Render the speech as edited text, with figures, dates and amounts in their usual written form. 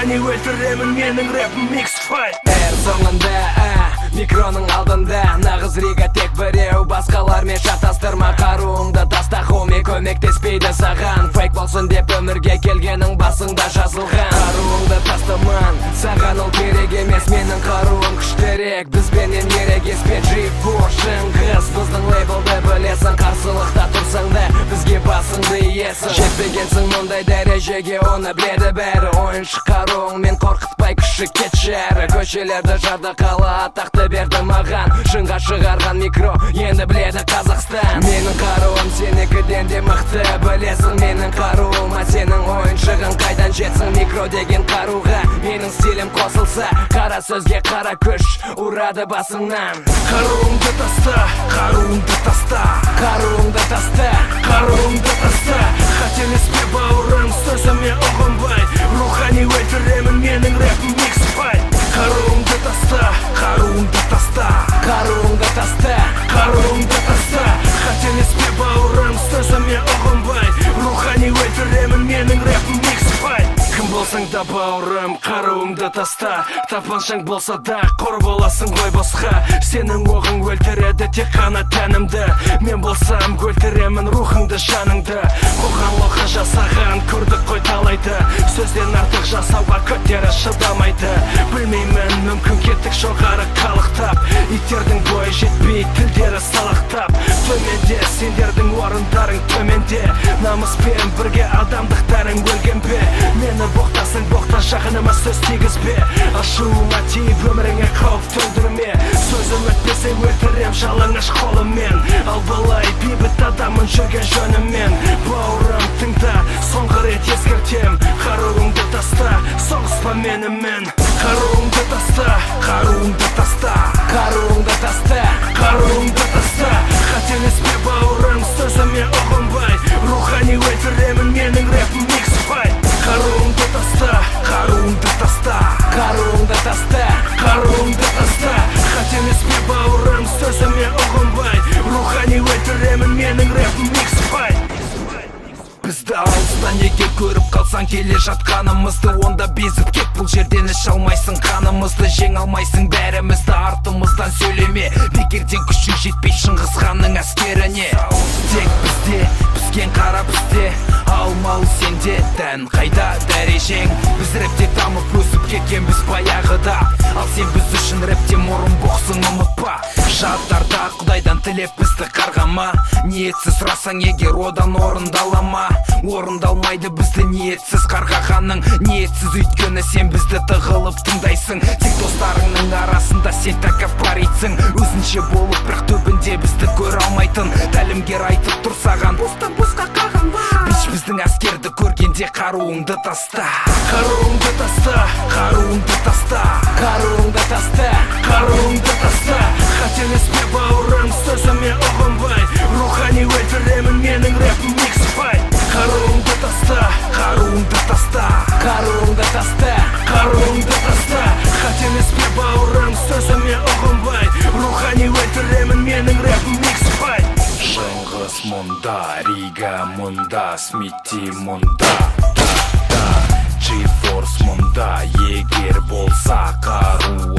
рухани өлтіремін менің рэпім микс-файт. Әр соңында микроның алдында нағыз рига тек біреу, басқалармен шатастырма. Қаруыңды таста, хоми, көмектеспейді саған. Фейк болсын деп өмірге келгенің басыңда жазылған. Қаруыңды тастаман, саған ол керек емес. Менің қаруым күштерек, бізбенен ерегеспе. G4 шыңғыс, біздің лейблді білесің. Қарсылықта тұрсаң да бізге басыңды иесің. Жетпегенсің мұндай дәрежеге, оны біледі бәрі. Ойыншы қаруыңмен қорқытпай күші кетші әрі. Көшелерді жарды қала, атақты берді маған. Шыңға шығарған микро, енді біледі Қазақстан. Менің қаруым сенікіден де мықты, білесің менің қаруыма. Сенің ойыншығың қайдан жетсің микро деген қаруға. Менің стилім қосылса, қара сөзге қара күш ұрады басыңнан. Қаруыңды таста, қаруыңды таста, Қаруыңды таста, қаруыңды таста. Қателеспе бауырым, сөзіме ұғынбай. Рухани өлтіремін менің рэпім микс-файт. Қаруыңды таста, қаруыңды таста, Қаруыңды таста, қаруыңды таста. Қателеспе бауырым, сөзіме ұғынбай. Рухани өлтіремін менің рэпім микс-файт. Кім болсаң да бауырым, қаруыңды таста. Тапаншаң болса да қор боласың ғой босқа. Сенің оғың өлтіреді тек қана тәнімді. Мен болсам өлтіремін рухыңды, жаныңды. Қоған лоқа жасаған көрдік қой талайды. Сөзден артық жасауға көтері шыдамайды. Білмеймін, мүмкін кеттік жоғары қалықтап. Иттердің бойы жетпей, тілдері салақтап. Төменде сендердің орындарың төменде. Намыспен бірге адамдықтарың өлген бе? Мені боқтасың боқта, жағыныма сөз тигізбе. Ашуыма тиіп өміріңе қауіп төндірме. Сөзім өтпесе өлтірем жалаңаш қолыммен. Ал былай бейбіт адамын жүрген жөніммен. Бауырым тыңда, соңғы рет ескертем. Қаруыңды таста, соғыспа менімен. Қаруыңды таста, қаруыңды таста, Қаруыңды таста, қаруыңды таста. Қателеспе бауырым, сөзіме ұғынбай. Рухани өлтіремін менің рэпім микс-файт. Қаруыңды таста, қаруыңды таста, Қаруыңды таста, қаруыңды таста. Қателеспе бауырым, сөзіме ұғынбай. Рухани өлтіремін менің рэпім микс-файт. Бізді алыстан неге көріп қалсаң келе жатқанымызды, онда безіп кет, бұл жерден іш алмайсың қанымызды. Жең алмайсың бәрімізді, артымыздан сөйлеме. Бекерден күшің жетпей Шыңғыс ханның әскеріне. Тек бізде, піскен қара бізде, алмау сенде. Тән қайда дәрежең, біз рэпте дамып өсіп кеткен біз баяғыда. Ал сен біз үшін рэпте мұрын боқсың, ұмытпа. Жаттарда құдайдан тілеп бізді қарғама. Ниетсіз сұрасаң егер одан орындалама. Орындалмайды бізді ниетсіз қарғағаның. Ниетсіз өйткені сен бізді тығылып тыңдайсың. Тек достарыңның арасында сен тәкаппаритсің. Өзінше болып бірақ төбінде бізді көре алмайтын тәлімгер айтып тұр саған, бостан босқа қағанба. Бич біздің әскерді көргенде қаруыңды таста. Қаруыңды таста, қаруыңды таста, Қаруыңды таста, қаруыңды таста. Қателеспе бауырым, сөзіме ұғынбай. Рухани өлтіремін менің рэпім микс-файт. Қаруыңды таста, қаруыңды таста, Қаруыңды таста, қаруыңды таста. Қателеспе бауырым, сөзіме ұғынбай. Рухани өлтіремін менің рэпім микс-файт. Шыңғыс мұнда, Рига мұнда, Смити мұнда, G-Force мұнда. Егер болса қару